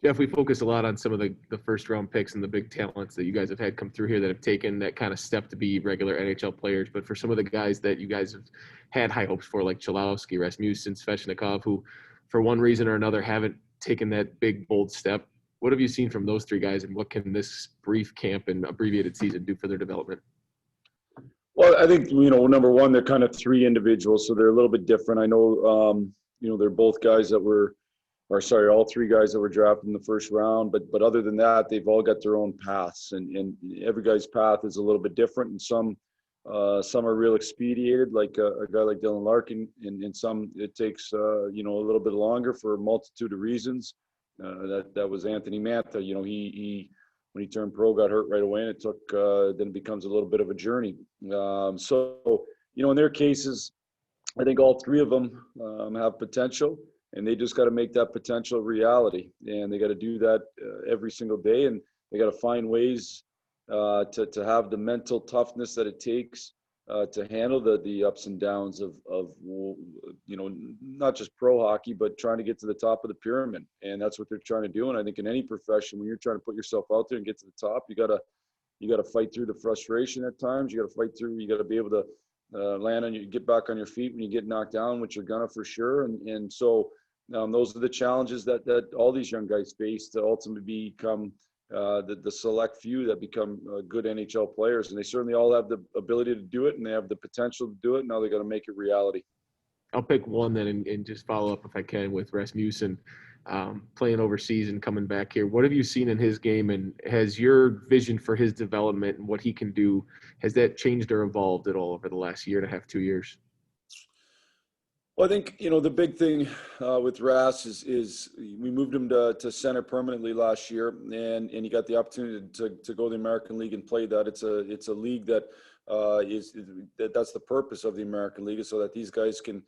Jeff, we focus a lot on some of the first round picks and the big talents that you guys have had come through here that have taken that kind of step to be regular NHL players. But for some of the guys that you guys have had high hopes for, like Chalowski, Rasmussen, Svechnikov, who for one reason or another haven't taken that big, bold step, what have you seen from those three guys, and what can this brief camp and abbreviated season do for their development? Well, I think, number one, they're kind of three individuals, so they're a little bit different. I know, they're both guys that were, or sorry, all three guys that were drafted in the first round. But other than that, they've all got their own paths, and every guy's path is a little bit different. And some are real expedited, like a guy like Dylan Larkin, and some it takes a little bit longer for a multitude of reasons. That was Anthony Mantha. He when he turned pro got hurt right away, and it took then it becomes a little bit of a journey. So in their cases, I think all three of them have potential, and they just got to make that potential a reality. And they got to do that every single day, and they got to find ways to have the mental toughness that it takes to handle the ups and downs of not just pro hockey, but trying to get to the top of the pyramid. And that's what they're trying to do. And I think in any profession, when you're trying to put yourself out there and get to the top, you gotta fight through the frustration at times. You gotta be able to get back on your feet when you get knocked down, which you're gonna for sure. And so those are the challenges that all these young guys face to ultimately become the select few that become good NHL players. And they certainly all have the ability to do it, and they have the potential to do it. Now they got to make it reality. I'll pick one then and just follow up if I can with Rasmussen, playing overseas and coming back here. What have you seen in his game, and has your vision for his development and what he can do, has that changed or evolved at all over the last year and a half, 2 years? Well, I think, the big thing with Ras is we moved him to center permanently last year, and he got the opportunity to go to the American League and play that. It's a league that that's the purpose of the American League, is so that these guys can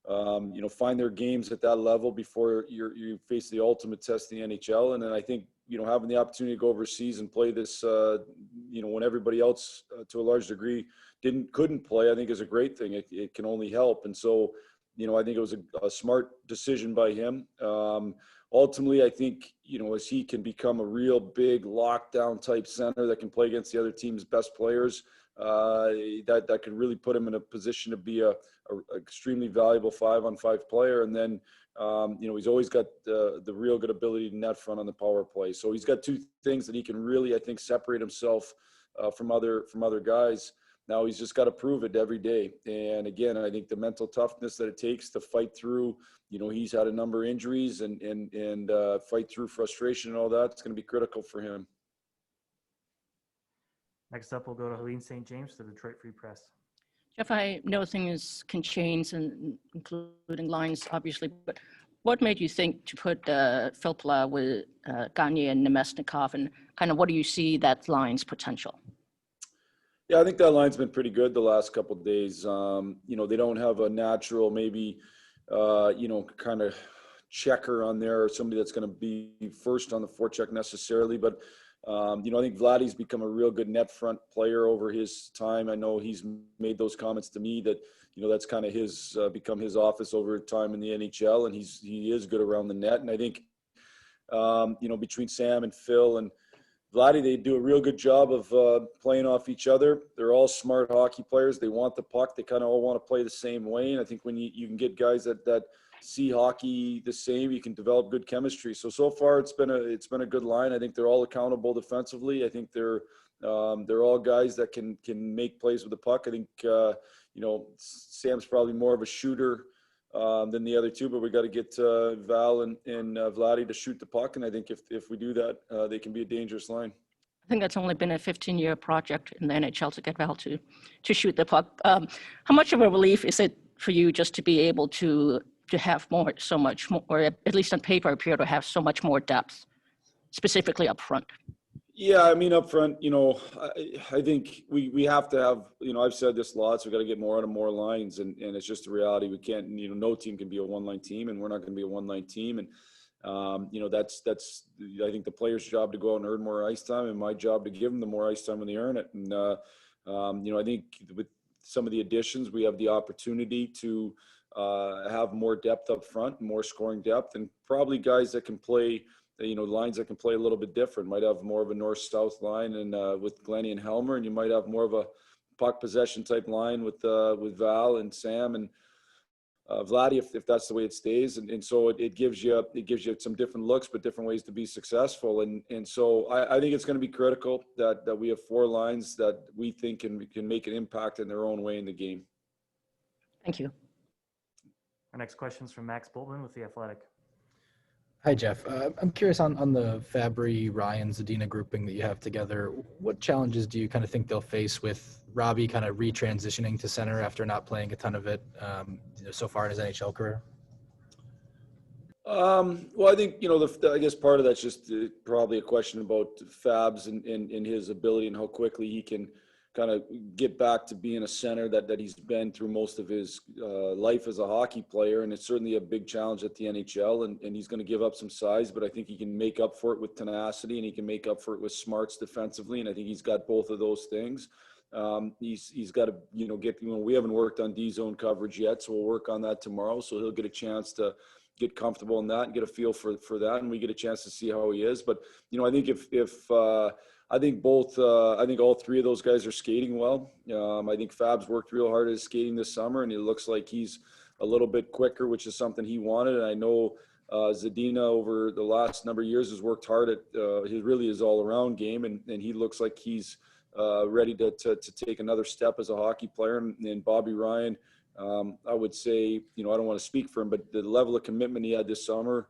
find their games at that level before you face the ultimate test in the NHL. And then I think having the opportunity to go overseas and play this when everybody else to a large degree couldn't play, I think is a great thing. It can only help. And so I think it was a smart decision by him. Ultimately, I think, as he can become a real big lockdown type center that can play against the other team's best players, that could really put him in a position to be a extremely valuable 5-on-5 player. And then, he's always got the real good ability to net front on the power play. So he's got two things that he can really, I think, separate himself from other guys. Now he's just got to prove it every day. And again, I think the mental toughness that it takes to fight through, he's had a number of injuries and fight through frustration and all that. It's going to be critical for him. Next up, we'll go to Helene St. James, the Detroit Free Press. Jeff, I know things can change, including lines, obviously, but what made you think to put Filppula with Gagne and Nemesnikov, and kind of what do you see that line's potential? Yeah, I think that line's been pretty good the last couple of days. They don't have a natural, maybe, kind of checker on there, or somebody that's going to be first on the forecheck necessarily. But, I think Vladdy's become a real good net front player over his time. I know he's made those comments to me that, that's kind of become his office over time in the NHL, and he is good around the net. And I think, between Sam and Phil and Vladdy, they do a real good job of playing off each other. They're all smart hockey players. They want the puck. They kind of all want to play the same way. And I think when you can get guys that see hockey the same, you can develop good chemistry. So far it's been a good line. I think they're all accountable defensively. I think they're all guys that can make plays with the puck. I think Sam's probably more of a shooter than the other two, but we got to get Val and Vladdy to shoot the puck. And I think if we do that, they can be a dangerous line. I think that's only been a 15-year project in the NHL to get Val to shoot the puck. How much of a relief is it for you just to be able to have so much more, or at least on paper appear to have so much more depth, specifically up front? Yeah, I mean, up front, I think we have to have, I've said this a lot, so we got to get more out of more lines, and it's just a reality. We can't, no team can be a one-line team, and we're not going to be a one-line team. And, that's I think the player's job to go out and earn more ice time, and my job to give them the more ice time when they earn it. And, I think with some of the additions, we have the opportunity to have more depth up front, more scoring depth, and probably guys that can play lines that can play a little bit different. Might have more of a north-south line and with Glennie and Helmer, and you might have more of a puck possession type line with Val and Sam and Vladdy, if that's the way it stays. And so it gives you some different looks, but different ways to be successful. And so I think it's going to be critical that we have 4 lines that we think can make an impact in their own way in the game. Thank you. Our next question is from Max Boltman with The Athletic. Hi, Jeff. I'm curious on the Fabry, Ryan, Zadina grouping that you have together. What challenges do you kind of think they'll face with Robbie kind of retransitioning to center after not playing a ton of it so far in his NHL career? Well, I think, I guess part of that's just probably a question about Fabs and his ability and how quickly he can kind of get back to being a center that he's been through most of his life as a hockey player. And it's certainly a big challenge at the NHL, and he's going to give up some size, but I think he can make up for it with tenacity, and he can make up for it with smarts defensively. And I think he's got both of those things. He's got to, we haven't worked on D-zone coverage yet, so we'll work on that tomorrow. So he'll get a chance to get comfortable in that and get a feel for that. And we get a chance to see how he is. But, I think I think all 3 of those guys are skating well. I think Fab's worked real hard at his skating this summer, and it looks like he's a little bit quicker, which is something he wanted. And I know Zadina over the last number of years has worked hard at his all-around game, and he looks like he's ready to take another step as a hockey player. And Bobby Ryan, I would say, I don't want to speak for him, but the level of commitment he had this summer,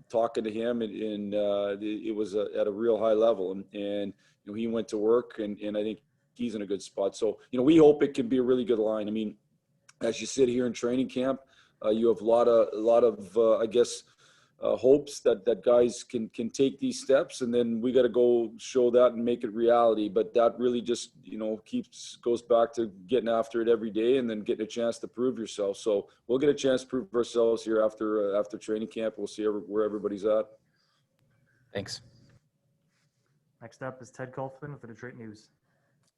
talking to him, and it was at a real high level, and he went to work, and I think he's in a good spot. So we hope it can be a really good line. I mean, as you sit here in training camp, you have a lot of I guess hopes that guys can take these steps, and then we got to go show that and make it reality. But that really just goes back to getting after it every day, and then getting a chance to prove yourself. So we'll get a chance to prove ourselves here after training camp. We'll see where everybody's at. Thanks. Next up is Ted Colfin with the Detroit News.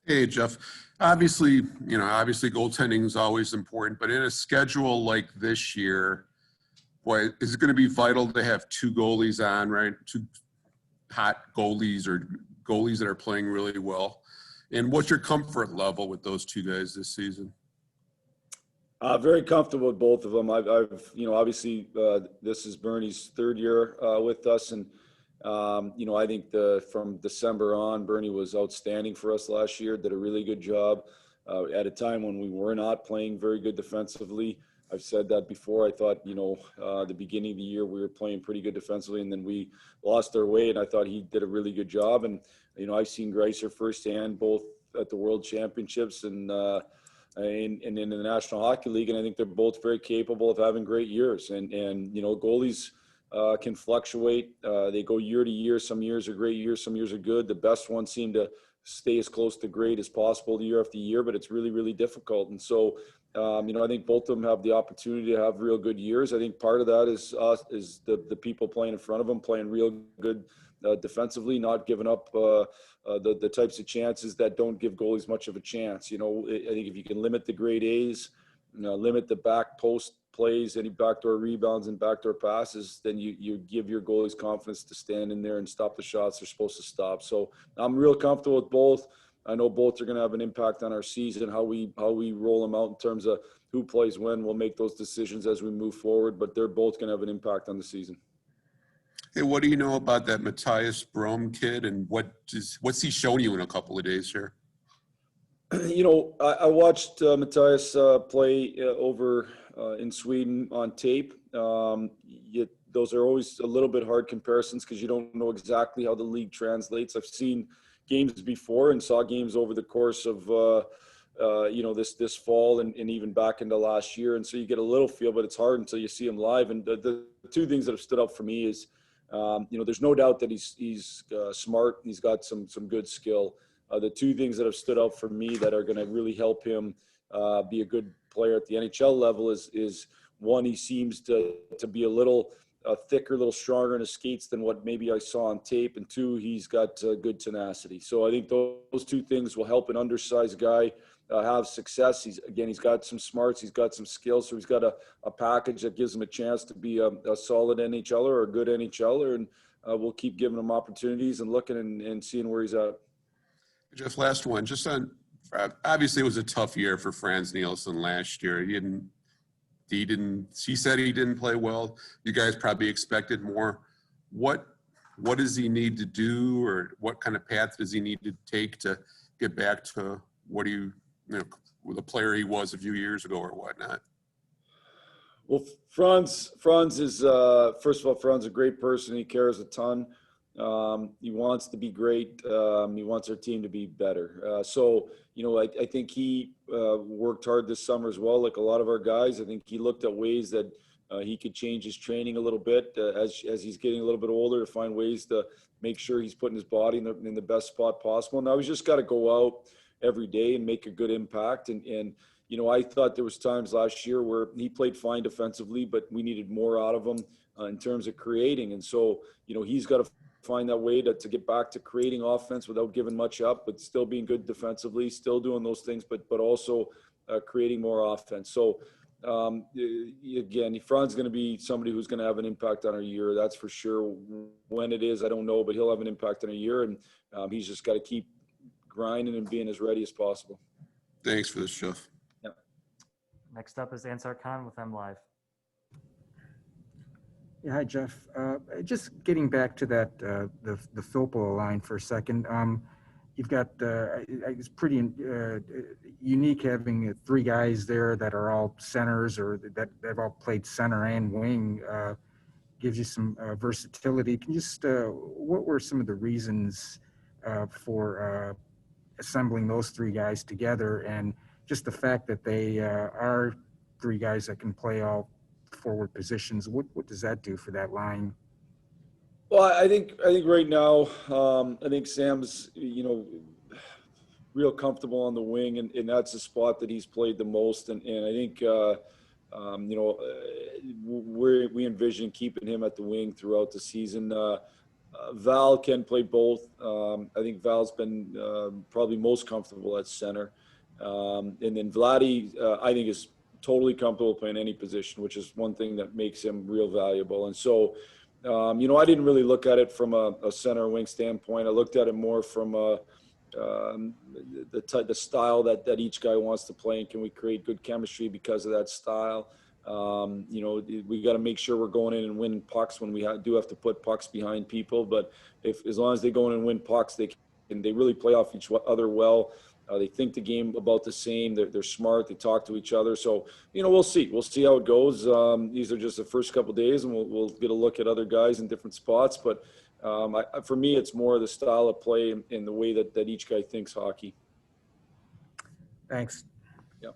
Hey, Jeff. Obviously goaltending is always important, but in a schedule like this year, boy, is it going to be vital to have 2 goalies on, right? 2 hot goalies or goalies that are playing really well. And what's your comfort level with those 2 guys this season? Very comfortable with both of them. I've obviously this is Bernie's 3rd year with us, and I think from December on, Bernie was outstanding for us last year. Did a really good job at a time when we were not playing very good defensively. I've said that before. I thought, the beginning of the year we were playing pretty good defensively, and then we lost our way, and I thought he did a really good job. And, I've seen Greiser firsthand, both at the World Championships and in the National Hockey League, and I think they're both very capable of having great years. And goalies can fluctuate. They go year to year. Some years are great years, some years are good. The best ones seem to stay as close to great as possible year after year, but it's really, really difficult. And so, I think both of them have the opportunity to have real good years. I think part of that is the people playing in front of them, playing real good defensively, not giving up the types of chances that don't give goalies much of a chance. I think if you can limit the grade A's, limit the back post plays, any backdoor rebounds and backdoor passes, then you give your goalies confidence to stand in there and stop the shots they're supposed to stop. So I'm real comfortable with both. I know both are going to have an impact on our season, how we roll them out in terms of who plays when. We'll make those decisions as we move forward, but they're both going to have an impact on the season. Hey, what do you know about that Matthias Brome kid, and what's he shown you in a couple of days here? I watched Matthias play over in Sweden on tape. Those are always a little bit hard comparisons because you don't know exactly how the league translates. I've seen games before and saw games over the course of this fall and even back into last year, and so you get a little feel, but it's hard until you see him live. And the 2 things that have stood out for me is there's no doubt that he's smart. He's got some good skill. The 2 things that have stood out for me that are going to really help him be a good player at the NHL level is one, he seems to be a little thicker, a little stronger in his skates than what maybe I saw on tape. And 2, he's got good tenacity. So I think those 2 things will help an undersized guy have success. He's got some smarts, he's got some skills, so he's got a package that gives him a chance to be a solid NHLer or a good NHLer. And we'll keep giving him opportunities and looking and seeing where he's at. Jeff, last one. Just on, obviously it was a tough year for Franz Nielsen last year. He said he didn't play well. You guys probably expected more. What does he need to do, or what kind of path does he need to take to get back to the player he was a few years ago or whatnot? Well, Franz is, first of all, Franz is a great person. He cares a ton. He wants to be great. He wants our team to be better. So, I think he worked hard this summer as well, like a lot of our guys. I think he looked at ways that he could change his training a little bit as he's getting a little bit older, to find ways to make sure he's putting his body in the best spot possible. Now he's just got to go out every day and make a good impact. And I thought there was times last year where he played fine defensively, but we needed more out of him in terms of creating. And so, he's got to find that way to get back to creating offense without giving much up, but still being good defensively, still doing those things, but also creating more offense. So again, Franz is going to be somebody who's going to have an impact on our year. That's for sure. When it is, I don't know, but he'll have an impact on our year, and he's just got to keep grinding and being as ready as possible. Thanks for this, Jeff. Yeah. Next up is Ansar Khan with M Live. Yeah, hi, Jeff. Just getting back to that, the Filppula line for a second. You've got, it's pretty unique having three guys there that are all centers, or that have all played center and wing. Gives you some versatility. Can you just, what were some of the reasons for assembling those three guys together, and just the fact that they are three guys that can play all forward positions? What does that do for that line? Well, I think right now, I think Sam's, real comfortable on the wing, and that's the spot that he's played the most. And I think, we envision keeping him at the wing throughout the season. Val can play both. I think Val's been probably most comfortable at center. And then Vladdy, I think, is totally comfortable playing any position, which is one thing that makes him real valuable. And so, I didn't really look at it from a center wing standpoint. I looked at it more from the style that each guy wants to play, and can we create good chemistry because of that style. We got to make sure we're going in and winning pucks when we do have to put pucks behind people. But as long as they go in and win pucks, they really play off each other well. They think the game about the same. They're smart. They talk to each other. So, we'll see. We'll see how it goes. These are just the first couple of days, and we'll get a look at other guys in different spots. But for me, it's more the style of play and the way that each guy thinks hockey. Thanks. Yep.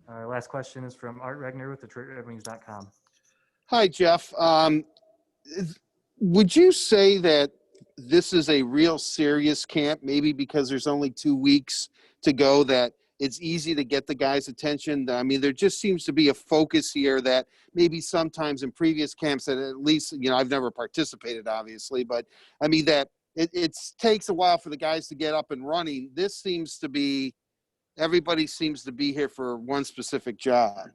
Our last question is from Art Regner with DetroitRedWings.com. Hi, Jeff. Would you say that this is a real serious camp, maybe because there's only 2 weeks to go, that it's easy to get the guys' attention? I mean, there just seems to be a focus here that maybe sometimes in previous camps that, at least, I've never participated, obviously, but I mean that it takes a while for the guys to get up and running. This seems to be, everybody seems to be here for one specific job.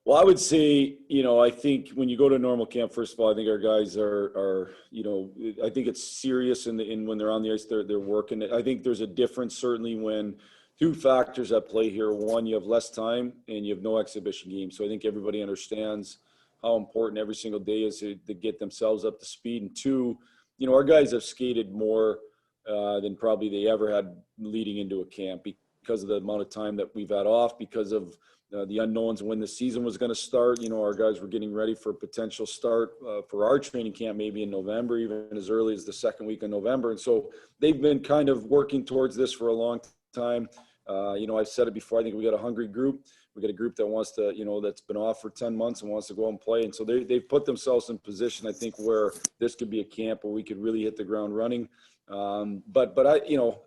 Well, I would say, I think when you go to normal camp, first of all, I think our guys are I think it's serious in when they're on the ice, they're working. I think there's a difference certainly when two factors at play here. One, you have less time and you have no exhibition game. So I think everybody understands how important every single day is to get themselves up to speed. And two, our guys have skated more than probably they ever had leading into a camp, because of the amount of time that we've had off, because of the unknowns when the season was going to start. Our guys were getting ready for a potential start for our training camp, maybe in November, even as early as the second week of November. And so they've been kind of working towards this for a long time. I've said it before, I think we got a hungry group. We got a group that wants to, that's been off for 10 months and wants to go and play. And so they've put themselves in position, I think, where this could be a camp where we could really hit the ground running. But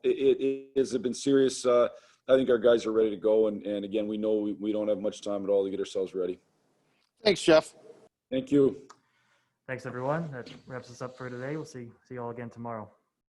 it has been serious. I think our guys are ready to go. And again, we know we don't have much time at all to get ourselves ready. Thanks, Jeff. Thank you. Thanks, everyone. That wraps us up for today. We'll see you all again tomorrow.